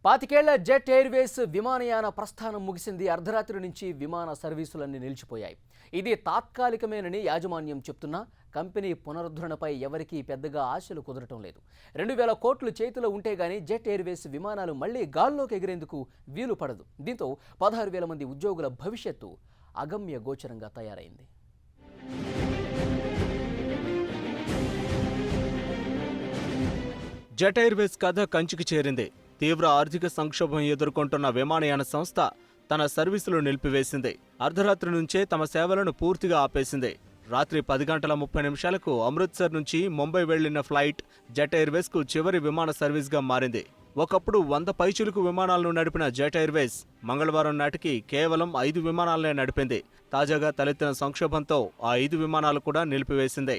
పాతికేళ్ల jet Airways విమానయాన ప్రస్థానం ముగిసింది. అర్ధరాత్రి నుంచి విమాన సర్వీసులన్నీ నిలిచిపోయాయి. ఇది తాత్కాలికమేనని యాజమాన్యం చెప్తున్నా కంపెనీ పునరుద్ధరణపై ఎవరికీ పెద్దగా ఆశలు కుదరటం లేదు. 2000 కోట్లు చేతిలో ఉంటే గానీ జెట్ ఎయిర్వేస్ విమానాలు మళ్లీ గాల్లోకి ఎగిరేందుకు వీలు పడదు. దీంతో 16,000 మంది ఉద్యోగుల భవిష్యత్తు అగమ్య గోచరంగా తయారైంది. జెట్ ఎయిర్వేస్ కథ కంచికి చేరింది. తీవ్ర ఆర్థిక సంక్షోభం ఎదుర్కొంటున్న విమానయాన సంస్థ తన సర్వీసులు నిలిపివేసింది. అర్ధరాత్రి నుంచే తమ సేవలను పూర్తిగా ఆపేసింది. రాత్రి 10:30 అమృత్సర్ నుంచి ముంబై వెళ్లిన ఫ్లైట్ జెట్ ఎయిర్వేస్ కు చివరి విమాన సర్వీస్గా మారింది. ఒకప్పుడు 100 పైచిలుకు విమానాలను నడిపిన జెట్ ఎయిర్వేస్ మంగళవారం నాటికి కేవలం 5 విమానాలనే నడిపింది. తాజాగా తలెత్తిన సంక్షోభంతో ఆ 5 విమానాలు కూడా నిలిపివేసింది.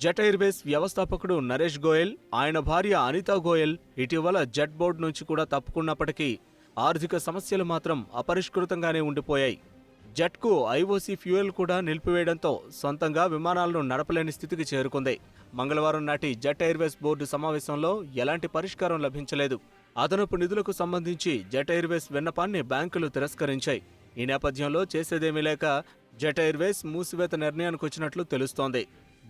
జెట్ ఎయిర్వేస్ వ్యవస్థాపకుడు నరేష్ గోయల్, ఆయన భార్య అనితా గోయల్ ఇటీవల జెట్ బోర్డు నుంచి కూడా తప్పుకున్నప్పటికీ ఆర్థిక సమస్యలు మాత్రం అపరిష్కృతంగానే ఉండిపోయాయి. జెట్కు ఐఓసీ ఫ్యూయల్ కూడా నిలిపివేయడంతో సొంతంగా విమానాలను నడపలేని స్థితికి చేరుకుంది. మంగళవారం నాటి జెట్ ఎయిర్వేస్ బోర్డు సమావేశంలో ఎలాంటి పరిష్కారం లభించలేదు. అదనపు నిధులకు సంబంధించి జెట్ ఎయిర్వేస్ విన్నపాన్ని బ్యాంకులు తిరస్కరించాయి. ఈ నేపథ్యంలో చేసేదేమీ లేక జెట్ ఎయిర్వేస్ మూసివేత నిర్ణయానికి వచ్చినట్లు తెలుస్తోంది.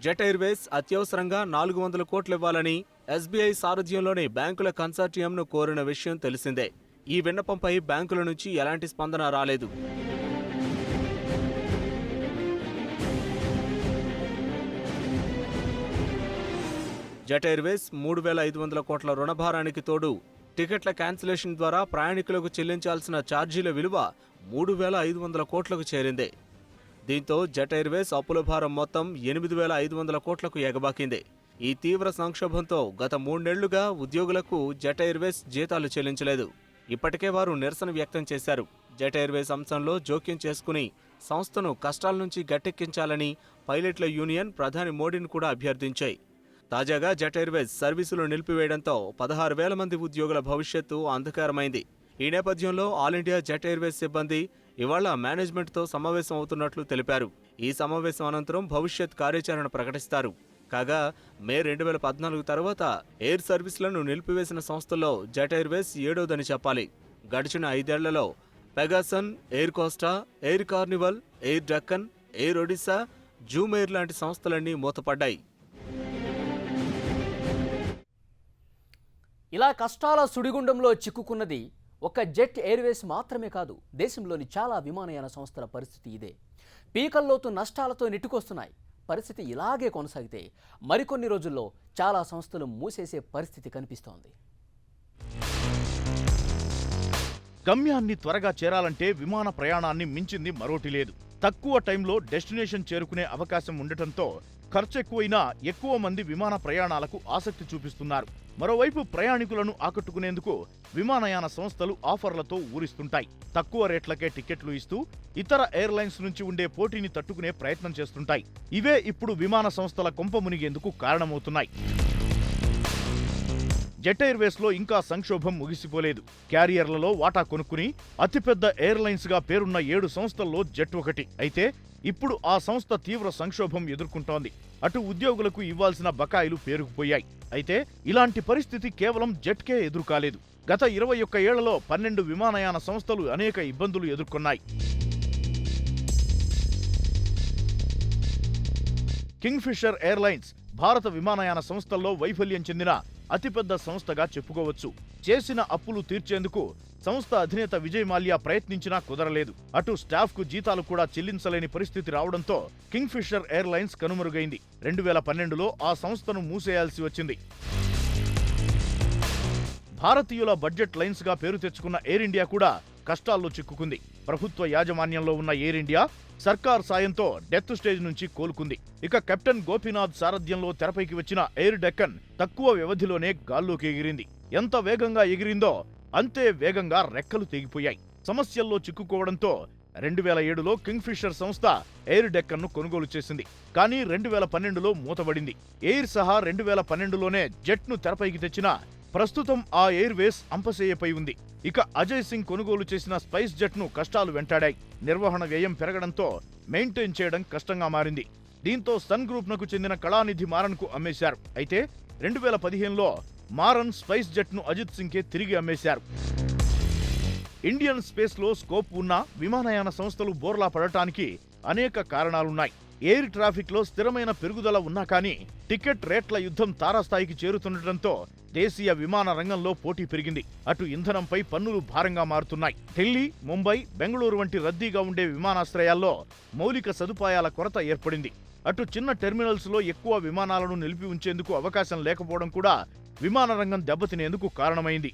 జెట్ ఎయిర్వేస్ అత్యవసరంగా 400 కోట్లు ఇవ్వాలని ఎస్బీఐ సారథ్యంలోని బ్యాంకుల కన్సార్టియంను కోరిన విషయం తెలిసిందే. ఈ విన్నపంపై బ్యాంకుల నుంచి ఎలాంటి స్పందన రాలేదు. జెట్ ఎయిర్వేస్ 3,500 కోట్ల రుణభారానికి తోడు టికెట్ల క్యాన్సిలేషన్ ద్వారా ప్రయాణికులకు చెల్లించాల్సిన ఛార్జీల విలువ 3,500 కోట్లకు చేరింది. దీంతో జెట్ ఎయిర్వేస్ అప్పుల భారం మొత్తం 8,500 కోట్లకు ఎగబాకింది. ఈ తీవ్ర సంక్షోభంతో గత 3 నెళ్లుగా ఉద్యోగులకు జెట్ ఎయిర్వేస్ జీతాలు చెల్లించలేదు. ఇప్పటికే వారు నిరసన వ్యక్తం చేశారు. జెట్ ఎయిర్వేస్ అంశంలో జోక్యం చేసుకుని సంస్థను కష్టాల నుంచి గట్టెక్కించాలని పైలట్ల యూనియన్ ప్రధాని మోడీని కూడా అభ్యర్థించాయి. తాజాగా జెట్ ఎయిర్వేస్ సర్వీసులు నిలిపివేయడంతో 16,000 మంది ఉద్యోగుల భవిష్యత్తు అంధకారమైంది. ఈ నేపథ్యంలో ఆల్ ఇండియా జెట్ ఎయిర్వేస్ సిబ్బంది ఇవాళ మేనేజ్మెంట్తో సమావేశం అవుతున్నట్లు తెలిపారు. ఈ సమావేశం అనంతరం భవిష్యత్ కార్యాచరణ ప్రకటిస్తారు. కాగా మే 2014 తర్వాత ఎయిర్ సర్వీసులను నిలిపివేసిన సంస్థల్లో జెట్ ఎయిర్వేస్ 7వదని చెప్పాలి. గడిచిన 5 ఏళ్లలో Pegasus, Air Costa, Air Carnival, Air Deccan, Air Odisha, Zoom Air లాంటి సంస్థలన్నీ మూతపడ్డాయి. ఇలా కష్టాల సుడిగుండంలో చిక్కుకున్నది ఒక జెట్ ఎయిర్వేస్ మాత్రమే కాదు, దేశంలోని చాలా విమానయాన సంస్థల పరిస్థితి ఇదే. పీకల్లోతు నష్టాలతో నెట్టుకొస్తున్నాయి. పరిస్థితి ఇలాగే కొనసాగితే మరికొన్ని రోజుల్లో చాలా సంస్థలు మూసేసే పరిస్థితి కనిపిస్తోంది. గమ్యాన్ని త్వరగా చేరాలంటే విమాన ప్రయాణాన్ని మించింది మరోటి లేదు. తక్కువ టైంలో డెస్టినేషన్ చేరుకునే అవకాశం ఉండటంతో ఖర్చు ఎక్కువైనా ఎక్కువ మంది విమాన ప్రయాణాలకు ఆసక్తి చూపిస్తున్నారు. మరోవైపు ప్రయాణికులను ఆకట్టుకునేందుకు విమానయాన సంస్థలు ఆఫర్లతో ఊరిస్తుంటాయి. తక్కువ రేట్లకే టికెట్లు ఇస్తూ ఇతర ఎయిర్లైన్స్ నుంచి ఉండే పోటీని తట్టుకునే ప్రయత్నం చేస్తుంటాయి. ఇవే ఇప్పుడు విమాన సంస్థల కొంప మునిగేందుకు కారణమవుతున్నాయి. జెట్ ఎయిర్వేస్ లో ఇంకా సంక్షోభం ముగిసిపోలేదు. క్యారియర్లలో వాటా కొనుక్కుని అతిపెద్ద ఎయిర్లైన్స్ గా పేరున్న 7 సంస్థల్లో జెట్ ఒకటి. అయితే ఇప్పుడు ఆ సంస్థ తీవ్ర సంక్షోభం ఎదుర్కొంటోంది. అటు ఉద్యోగులకు ఇవ్వాల్సిన బకాయిలు పేరుకుపోయాయి. అయితే ఇలాంటి పరిస్థితి కేవలం జెట్కే ఎదురుకాలేదు. గత 21 ఏళ్లలో 12 విమానయాన సంస్థలు అనేక ఇబ్బందులు ఎదుర్కొన్నాయి. కింగ్ఫిషర్ ఎయిర్లైన్స్ భారత విమానయాన సంస్థల్లో వైఫల్యం చెందిన అతిపెద్ద సంస్థగా చెప్పుకోవచ్చు. చేసిన అప్పులు తీర్చేందుకు సంస్థ అధినేత విజయ్ మాల్యా ప్రయత్నించినా కుదరలేదు. అటు స్టాఫ్ కు జీతాలు కూడా చెల్లించలేని పరిస్థితి రావడంతో కింగ్ఫిషర్ ఎయిర్లైన్స్ కనుమరుగైంది. 2012లో ఆ సంస్థను మూసేయాల్సి వచ్చింది. భారతీయుల బడ్జెట్ లైన్స్ గా పేరు తెచ్చుకున్న ఎయిర్ ఇండియా కూడా కష్టాల్లో చిక్కుకుంది. ప్రభుత్వ యాజమాన్యంలో ఉన్న ఎయిర్ ఇండియా సర్కార్ సాయంతో డెత్ స్టేజ్ నుంచి కోలుకుంది. ఇక కెప్టెన్ గోపీనాథ్ సారథ్యంలో తెరపైకి వచ్చిన ఎయిర్ డెక్కన్ తక్కువ వ్యవధిలోనే గాల్లోకి ఎగిరింది. ఎంత వేగంగా ఎగిరిందో అంతే వేగంగా రెక్కలు తెగిపోయాయి. సమస్యల్లో చిక్కుకోవడంతో 2007లో కింగ్ఫిషర్ సంస్థ ఎయిర్ డెక్కన్ను కొనుగోలు చేసింది. కానీ 2012లో మూతబడింది. ఎయిర్ సహా 2012లోనే జెట్ను తెరపైకి తెచ్చిన ప్రస్తుతం ఆ ఎయిర్వేస్ అంపశయ్యపై ఉంది. ఇక అజయ్ సింగ్ కొనుగోలు చేసిన స్పైస్ జెట్ను కష్టాలు వెంటాడాయి. నిర్వహణ వ్యయం పెరగడంతో మెయింటైన్ చేయడం కష్టంగా మారింది. దీంతో సన్ గ్రూప్నకు చెందిన కళానిధి మారన్కు అమ్మేశారు. అయితే 2015లో మారన్ స్పైస్ జెట్ను అజిత్ సింగ్కే తిరిగి అమ్మేశారు. ఇండియన్ స్పేస్లో స్కోప్ ఉన్న విమానయాన సంస్థలు బోర్లా పడటానికి అనేక కారణాలున్నాయి. ఎయిర్ ట్రాఫిక్లో స్థిరమైన పెరుగుదల ఉన్నా కానీ టికెట్ రేట్ల యుద్ధం తారాస్థాయికి చేరుతుండటంతో దేశీయ విమాన రంగంలో పోటీ పెరిగింది. అటు ఇంధనంపై పన్నులు భారంగా మారుతున్నాయి. ఢిల్లీ, ముంబై, బెంగళూరు వంటి రద్దీగా ఉండే విమానాశ్రయాల్లో మౌలిక సదుపాయాల కొరత ఏర్పడింది. అటు చిన్న టెర్మినల్స్లో ఎక్కువ విమానాలను నిలిపి ఉంచేందుకు అవకాశం లేకపోవడం కూడా విమాన రంగం దెబ్బతినేందుకు కారణమైంది.